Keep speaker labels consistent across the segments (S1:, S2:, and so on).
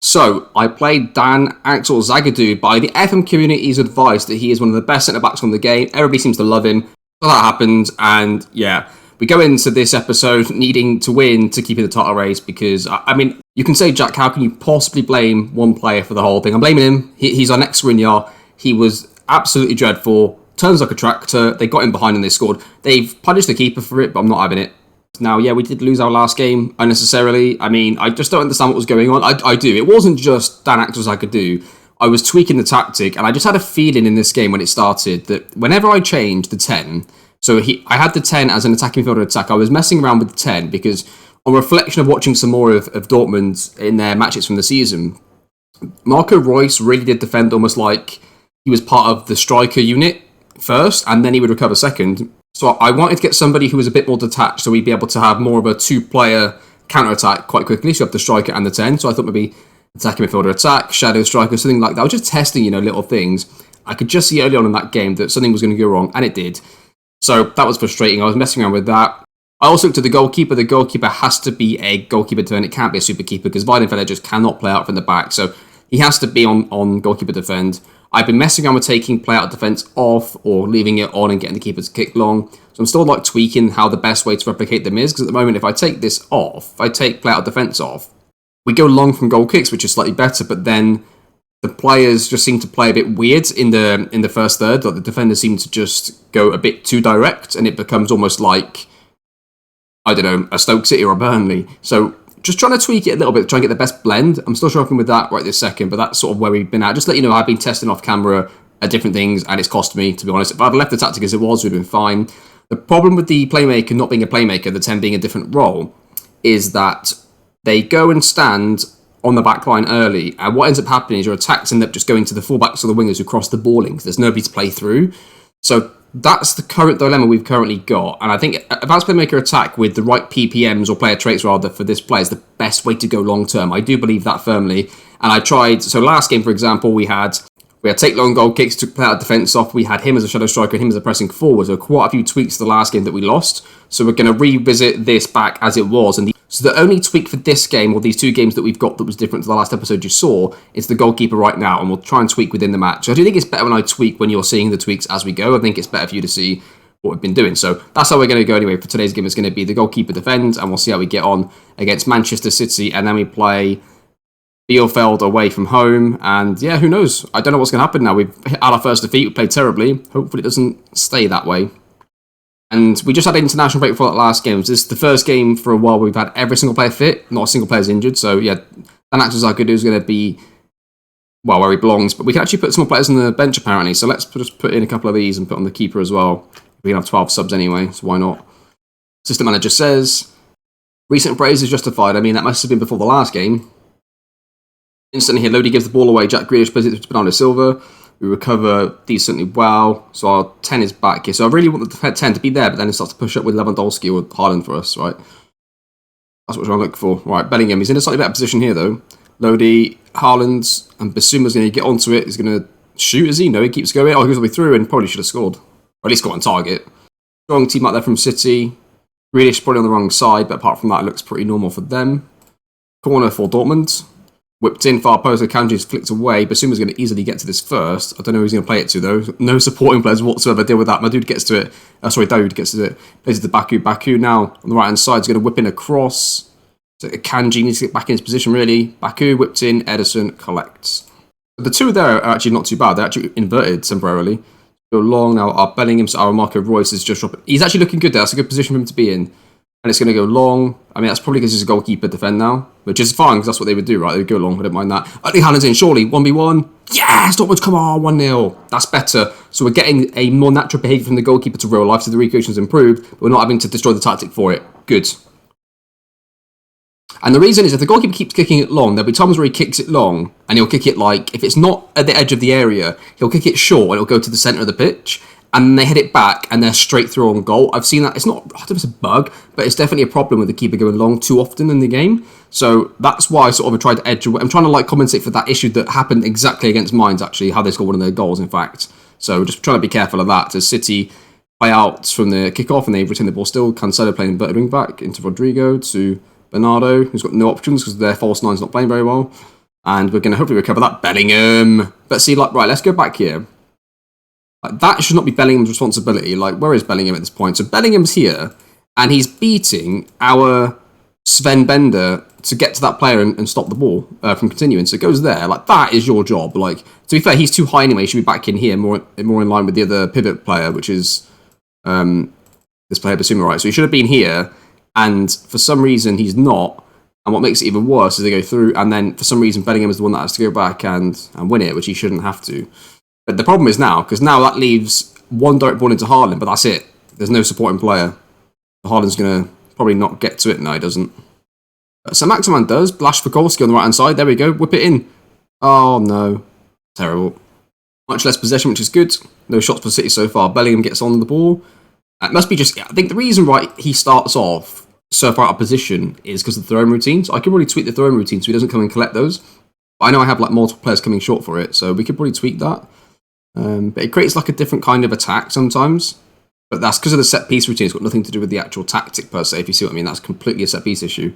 S1: So, I played Dan Axel Zagadou by the FM community's advice that he is one of the best centre-backs on the game. Everybody seems to love him. So that happened, and yeah, we go into this episode needing to win to keep in the title race because, I mean, you can say, Jack, how can you possibly blame one player for the whole thing? I'm blaming him. He's our next Skriniar. He was absolutely dreadful. Turns like a tractor. They got him behind and they scored. They've punished the keeper for it, but I'm not having it. Now, yeah, we did lose our last game unnecessarily. I mean, I just don't understand what was going on. I do. It wasn't just Dan Axel Zagadou. I was tweaking the tactic, and I just had a feeling in this game when it started that whenever I changed the 10, I had the 10 as an attacking midfielder attack, I was messing around with the 10 because on reflection of watching some more of Dortmund in their matches from the season, Marco Reus really did defend almost like he was part of the striker unit first, and then he would recover second. So I wanted to get somebody who was a bit more detached so we'd be able to have more of a two-player counter-attack quite quickly, so you have the striker and the 10. So I thought maybe attacking midfielder attack, shadow striker, something like that. I was just testing, little things. I could just see early on in that game that something was going to go wrong, and it did. So that was frustrating. I was messing around with that. I also looked at the goalkeeper. The goalkeeper has to be a goalkeeper defend. It can't be a super keeper because Bielefeld just cannot play out from the back. So he has to be on goalkeeper defend. I've been messing around with taking play out defence off or leaving it on and getting the keeper to kick long. So I'm still tweaking how the best way to replicate them is, because at the moment if I take this off, if I take play out defence off, we go long from goal kicks, which is slightly better, but then the players just seem to play a bit weird in the first third. Like the defenders seem to just go a bit too direct, and it becomes almost like, I don't know, a Stoke City or a Burnley. So just trying to tweak it a little bit, try and get the best blend. I'm still struggling with that right this second, but that's sort of where we've been at. Just to let you know, I've been testing off camera at different things, and it's cost me, to be honest. If I'd left the tactic as it was, we'd have been fine. The problem with the playmaker not being a playmaker, the 10 being a different role, is that they go and stand on the back line early, and what ends up happening is your attacks end up just going to the fullbacks or the wingers who cross the ball in because there's nobody to play through. So that's the current dilemma we've currently got, and I think advanced playmaker attack with the right PPMs or player traits rather for this play is the best way to go long term. I do believe that firmly, and I tried. So last game, for example, we had take long goal kicks, took play out defence off. We had him as a shadow striker and him as a pressing forward. So quite a few tweaks to the last game that we lost. So we're going to revisit this back as it was, and so the only tweak for this game, or these two games that we've got that was different to the last episode you saw, is the goalkeeper right now, and we'll try and tweak within the match. So I do think it's better when I tweak when you're seeing the tweaks as we go. I think it's better for you to see what we've been doing. So that's how we're going to go anyway. For today's game, it's going to be the goalkeeper defend, and we'll see how we get on against Manchester City, and then we play Bielefeld away from home, and yeah, who knows? I don't know what's going to happen now. We've had our first defeat, we played terribly. Hopefully it doesn't stay that way. And we just had an international break for that last game. So this is the first game for a while we've had every single player fit, not a single player's injured. So yeah, Dan Axel Zagadou is going to be, well, where he belongs. But we can actually put some more players on the bench apparently. So let's just put in a couple of these and put on the keeper as well. We can have 12 subs anyway, so why not? System manager says, recent praise is justified. I mean, that must have been before the last game. Instantly here, Lodi gives the ball away. Jack Grealish plays it to Bernardo Silva. We recover decently well. So our 10 is back here. So I really want the 10 to be there, but then it starts to push up with Lewandowski or Haaland for us, right? That's what we're trying to look for. Right, Bellingham. He's in a slightly better position here, though. Lodi, Haaland, and Bissouma's going to get onto it. He's going to shoot, is he? No, he keeps going. Oh, he goes all the way through and probably should have scored. Or at least got on target. Strong team out there from City. Grealish probably on the wrong side, but apart from that, it looks pretty normal for them. Corner for Dortmund. Whipped in, far post, Kanji's flicked away. Bissouma's going to easily get to this first. I don't know who he's going to play it to, though. No supporting players whatsoever deal with that. My dude gets to it. Daoud gets to it. Plays it to Baku. Baku now on the right-hand side is going to whip in a cross. So Kanji needs to get back in his position, really. Baku whipped in. Ederson collects. The two there are actually not too bad. They're actually inverted temporarily. Go long now. Our Bellingham, so our Marco Reus is just dropping. He's actually looking good there. That's a good position for him to be in. And it's going to go long. I mean, that's probably because he's a goalkeeper defend now, which is fine because that's what they would do, right? They would go long. I don't mind that. I think Haaland's in, surely. 1v1. Yes! Dortmund, come on. 1-0. That's better. So we're getting a more natural behaviour from the goalkeeper to real life, so the recreation's improved, but we're not having to destroy the tactic for it. Good. And the reason is if the goalkeeper keeps kicking it long, there'll be times where he kicks it long, and he'll kick it if it's not at the edge of the area, he'll kick it short and it'll go to the centre of the pitch. And they head it back and they're straight through on goal. I've seen that. It's not, I don't know if it's a bug, but it's definitely a problem with the keeper going long too often in the game. So that's why I sort of tried to edge away. I'm trying to compensate for that issue that happened exactly against Mainz, actually, how they scored one of their goals, in fact. So just trying to be careful of that. As City play out from the kickoff and they retain the ball still. Cancelo playing inverted wing back into Rodrigo to Bernardo, who's got no options because their false nine's not playing very well. And we're going to hopefully recover that. Bellingham. But see, like, right, let's go back here. Like, that should not be Bellingham's responsibility. Like, where is Bellingham at this point? So Bellingham's here, and he's beating our Sven Bender to get to that player and stop the ball from continuing. So it goes there. Like, that is your job. Like, to be fair, he's too high anyway. He should be back in here, more in line with the other pivot player, which is this player, Basuma, right? So he should have been here, and for some reason he's not. And what makes it even worse is they go through, and then for some reason Bellingham is the one that has to go back and win it, which he shouldn't have to. But the problem is now, because now that leaves one direct ball into Haaland, but that's it. There's no supporting player. Haaland's going to probably not get to it. No, he doesn't. So Maximan does. Blash for Golski on the right-hand side. There we go. Whip it in. Oh, no. Terrible. Much less possession, which is good. No shots for City so far. Bellingham gets on the ball. It must be just... I think the reason why he starts off so far out of position is because of the throw-in routine. So I could probably tweak the throw-in routine so he doesn't come and collect those. But I know I have like multiple players coming short for it, so we could probably tweak that. But it creates like a different kind of attack sometimes. But that's because of the set-piece routine. It's got nothing to do with the actual tactic per se, if you see what I mean. That's completely a set-piece issue.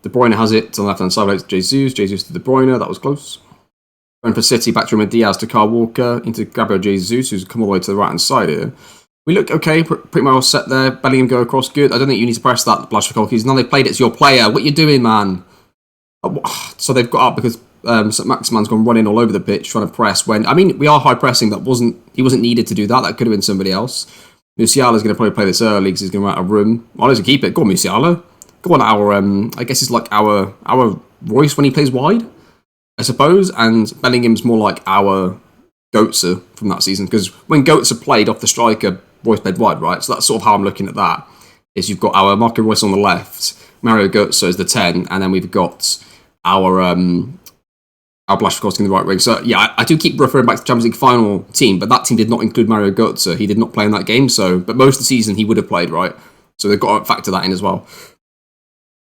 S1: De Bruyne has it on the left-hand side. It's Jesus. Jesus to De Bruyne. That was close. Going for City, back to Roma Diaz to Kyle Walker, into Gabriel Jesus, who's come all the way to the right-hand side here. We look okay, pretty well set there. Bellingham go across, good. I don't think you need to press that, Blashikovskis. Now they've played it to your player. What are you doing, man? So they've got up because St. Maximan's gone running all over the pitch trying to press when... I mean, we are high pressing. He wasn't needed to do that. That could have been somebody else. Musiala's going to probably play this early because he's going to run out of room. Why doesn't keep it? Go on, Musiala. Go on, our... I guess it's like our Royce when he plays wide, I suppose. And Bellingham's more like our Götze from that season. Because when Götze played off the striker, Royce played wide, right? So that's sort of how I'm looking at that. Is you've got our Marco Royce on the left, Mario Götze is the 10, and then we've got our Blashikovskis in the right wing. So yeah, I do keep referring back to the Champions League final team, but that team did not include Mario Götze. He did not play in that game, but most of the season he would have played, right? So they've got to factor that in as well.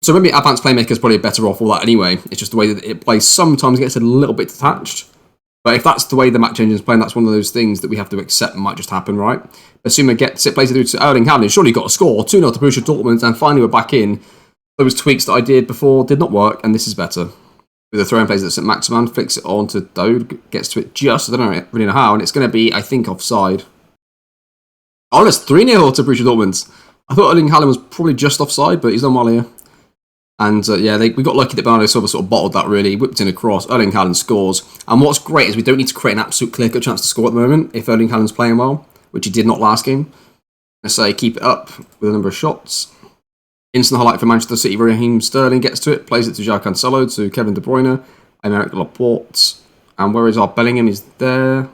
S1: So maybe advanced playmaker is probably better off all that anyway. It's just the way that it plays sometimes gets a little bit detached. But if that's the way the match engine is playing, that's one of those things that we have to accept might just happen, right? Basuma gets it, plays it through to Erling Haaland. Surely got a score. 2-0 to Borussia Dortmund, and finally we're back in. Those tweaks that I did before did not work, and this is better. With the throw-in plays at St. Maximan, flicks it on to Dode, gets to it just, I don't really know how, and it's going to be, I think, offside. Oh, it's 3-0 to Borussia Dortmund. I thought Erling Haaland was probably just offside, but he's done well here. And yeah, we got lucky that Bernardo Silva sort of bottled that really, whipped in across, Erling Haaland scores. And what's great is we don't need to create an absolute clear-cut chance to score at the moment if Erling Haaland's playing well, which he did not last game. I say keep it up with a number of shots. Instant highlight for Manchester City, Raheem Sterling gets to it, plays it to João Cancelo, to Kevin De Bruyne, Aymeric Laporte. And where is our Bellingham? He's there.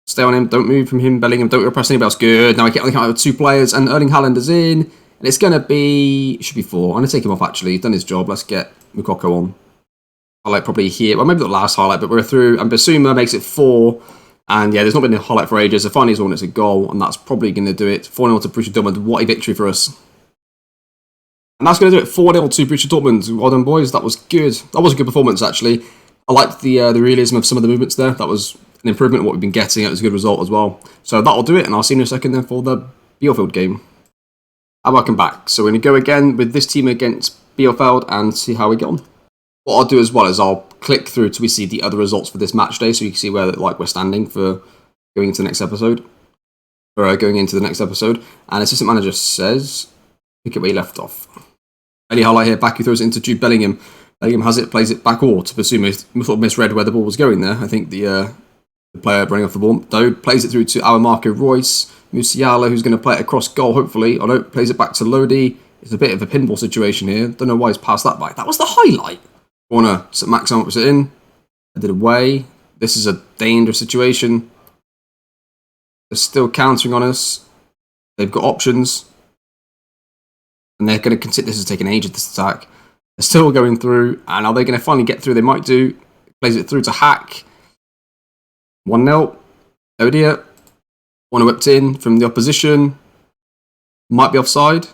S1: Stay on him, don't move from him, Bellingham, don't press anybody else. Good, now we get out with two players, and Erling Haaland is in. And it's going to be... should be 4. I'm going to take him off, actually. He's done his job. Let's get Moukoko on. Highlight probably here. Well, maybe the last highlight, but we're through. And Basuma makes it 4. And yeah, there's not been a highlight for ages. So finally he's won, it's a goal. And that's probably going to do it. 4-0 to Borussia Dortmund. What a victory for us. And that's going to do it. 4-0 to Borussia Dortmund. Well done, boys. That was good. That was a good performance, actually. I liked the realism of some of the movements there. That was an improvement of what we've been getting. It was a good result as well. So that'll do it. And I'll see you in a second then for the Bielefeld game. And welcome back. So we're going to go again with this team against Bielefeld and see how we get on. What I'll do as well is I'll click through till we see the other results for this match day, so you can see where we're standing for going into the next episode. And assistant manager says, pick it where you left off. Early highlight here, back he throws it into Jude Bellingham. Bellingham has it, plays it back or to Basuma. Sort of misread where the ball was going there. I think the player running off the ball. Dode plays it through to our Marco Royce. Musiala, who's going to play it across goal, hopefully. Although plays it back to Lodi. It's a bit of a pinball situation here. Don't know why he's passed that by. That was the highlight. Corner, St. Maximan puts it in. Headed away. This is a dangerous situation. They're still countering on us. They've got options. And they're going to consider this is taking ages, this attack. They're still going through. And are they going to finally get through? They might do. Plays it through to Hack. 1-0. Oh dear. One whipped in from the opposition. Might be offside.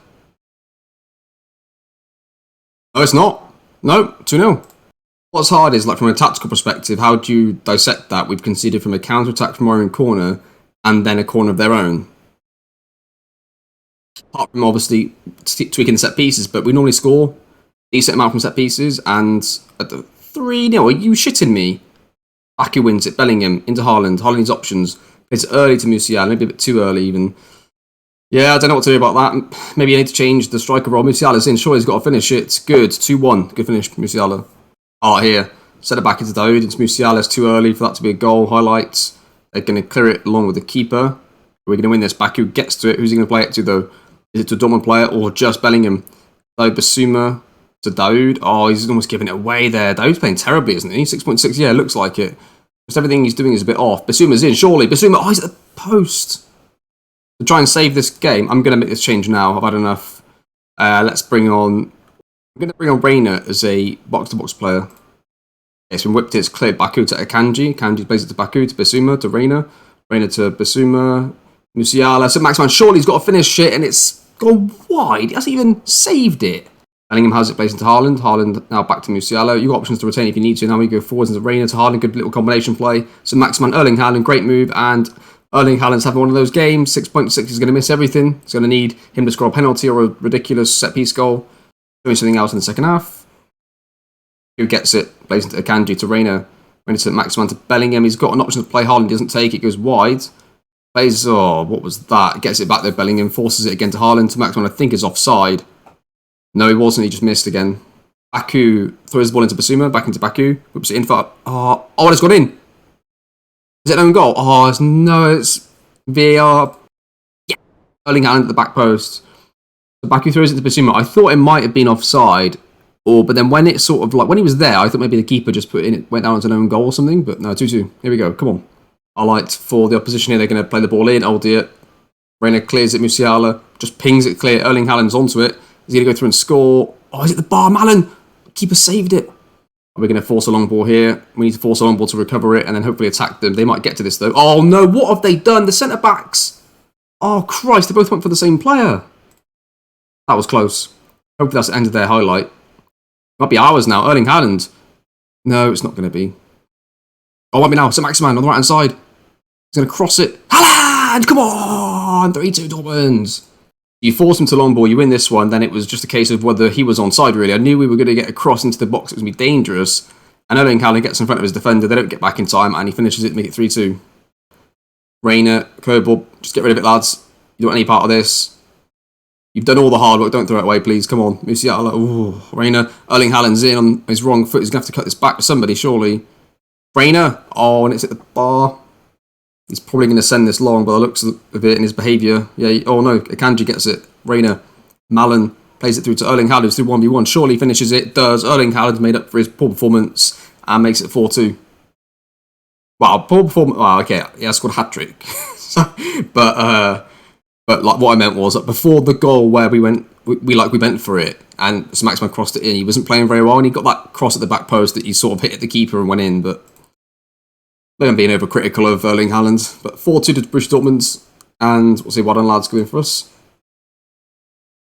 S1: No, it's not. No, 2-0. What's hard is, from a tactical perspective, how do you dissect that? We've conceded from a counter-attack from our own corner and then a corner of their own. Apart from, obviously, tweaking the set pieces, but we normally score a decent amount from set pieces, and at the 3-0. Are you shitting me? Baku wins it. Bellingham into Haaland. Haaland needs options. It's early to Musiala. Maybe a bit too early even. Yeah, I don't know what to do about that. Maybe I need to change the striker role. Musiala's in. Sure, he's got to finish it. Good. 2-1. Good finish, Musiala. Here. Set it back into Daoud. It's Musiala. It's too early for that to be a goal. Highlights. They're going to clear it along with the keeper. We're going to win this. Baku gets to it. Who's he going to play it to, though? Is it to a Dortmund player or just Bellingham? So Basuma to Daoud. Oh, he's almost giving it away there. Daoud's playing terribly, isn't he? 6.6. Yeah, looks like it. Just everything he's doing is a bit off. Basuma's in, surely. Basuma. Oh, he's at the post. To try and save this game, I'm going to make this change now. I've had enough. Let's bring on... I'm going to bring on Reina as a box-to-box player. It's been whipped. It's cleared. Baku to Akanji. Akanji plays it to Baku, to Basuma, to Reina. Reina to Basuma. Musiala. So Maximan, surely he's got to finish shit, and it's gone wide. He hasn't even saved it. Bellingham has it placed into Haaland. Haaland now back to Musiala. You've got options to retain if you need to. Now we go forwards into Reina to Haaland. Good little combination play. So Maximan, Erling Haaland, great move. And Erling Haaland's having one of those games. 6.6 is going to miss everything. It's going to need him to score a penalty or a ridiculous set-piece goal. Doing something else in the second half. Who gets it? Plays into Akanji to Reina. Reina to Maximan to Bellingham. He's got an option to play Haaland. He doesn't take it. Goes wide. Plays, what was that? Gets it back there, Bellingham. Forces it again to Haaland. To Maximan, I think is offside. No, he wasn't. He just missed again. Baku throws the ball into Basuma. Back into Baku. Whips it in for... Oh, it's gone in. Is it an own goal? It's VAR. Yeah. Erling Haaland at the back post. So Baku throws it to Basuma. I thought it might have been offside. But then when it sort of when he was there, I thought maybe the keeper just went down as an own goal or something. But no, 2-2. Here we go. Come on. Highlight for the opposition here. They're going to play the ball in. Oh dear. Reina clears it. Musiala just pings it clear. Erling Haaland's onto it. He's going to go through and score. Oh, is it the bar? Malin! Keeper saved it. We're going to force a long ball here. We need to force a long ball to recover it and then hopefully attack them. They might get to this though. Oh no, what have they done? The centre-backs. Oh Christ, they both went for the same player. That was close. Hopefully that's the end of their highlight. Might be ours now. Erling Haaland. No, it's not going to be. Oh, let me now. So Maximan on the right-hand side. He's going to cross it. Haaland! Come on! 3-2 Dortmund. You force him to long ball, you win this one, then it was just a case of whether he was onside, really. I knew we were going to get a cross into the box, it was going to be dangerous. And Erling Haaland gets in front of his defender, they don't get back in time, and he finishes it to make it 3-2. Reina, Kerbal, just get rid of it, lads. You don't want any part of this. You've done all the hard work, don't throw it away, please. Come on. Musiala, ooh, Reina. Erling Haaland's in on his wrong foot, he's going to have to cut this back to somebody, surely. Reina, and it's at the bar. He's probably going to send this long, by the looks of it and his behaviour. Yeah, no, Akanji gets it. Reina, Malin plays it through to Erling Haaland through 1v1. Surely finishes it. Does. Erling Haaland's made up for his poor performance and makes it 4-2. Wow, poor performance. Wow, okay, he has scored a hat-trick. But like what I meant was that before the goal where we went for it and Maximan crossed it in, he wasn't playing very well and he got that cross at the back post that he sort of hit at the keeper and went in, but maybe I'm being overcritical of Erling Haaland. But 4-2 to Borussia Dortmund, and we'll see what on lads going for us.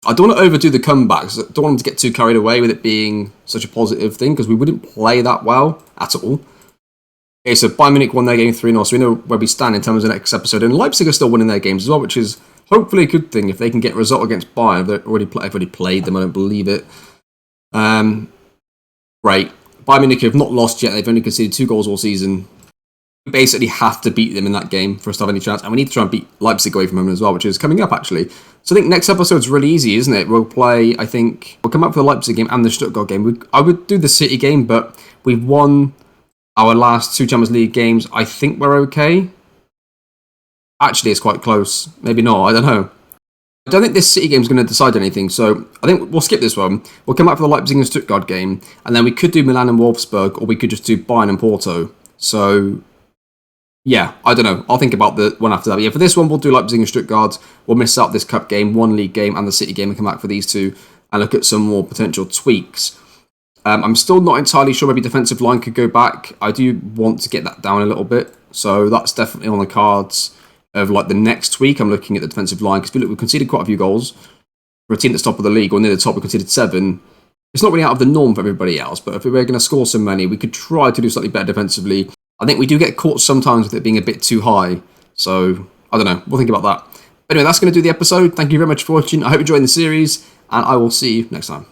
S1: I don't want to overdo the comebacks. I don't want them to get too carried away with it being such a positive thing, because we wouldn't play that well at all. Okay, so Bayern Munich won their game 3-0, so we know where we stand in terms of the next episode. And Leipzig are still winning their games as well, which is hopefully a good thing if they can get a result against Bayern. They've already played them, I don't believe it. Right. Bayern Munich have not lost yet. They've only conceded 2 goals all season. We basically have to beat them in that game for us to have any chance. And we need to try and beat Leipzig away from home as well, which is coming up, actually. So I think next episode's really easy, isn't it? We'll play, we'll come up for the Leipzig game and the Stuttgart game. I would do the City game, but we've won our last 2 Champions League games. I think we're okay. Actually, it's quite close. Maybe not. I don't know. I don't think this City game is going to decide anything, so I think we'll skip this one. We'll come back for the Leipzig and Stuttgart game, and then we could do Milan and Wolfsburg, or we could just do Bayern and Porto. So yeah, I don't know. I'll think about the one after that. But yeah, for this one, we'll do Leipzig and Stuttgart. We'll miss out this cup game, 1 league game, and the City game, and come back for these 2 and look at some more potential tweaks. I'm still not entirely sure maybe defensive line could go back. I do want to get that down a little bit, so that's definitely on the cards of like the next week. I'm looking at the defensive line because we've conceded quite a few goals for a team that's top of the league, or near the top. We conceded 7. It's not really out of the norm for everybody else, but if we were going to score some money, we could try to do slightly better defensively. I think we do get caught sometimes with it being a bit too high. So, I don't know. We'll think about that. But anyway, that's going to do the episode. Thank you very much for watching. I hope you're enjoying the series, and I will see you next time.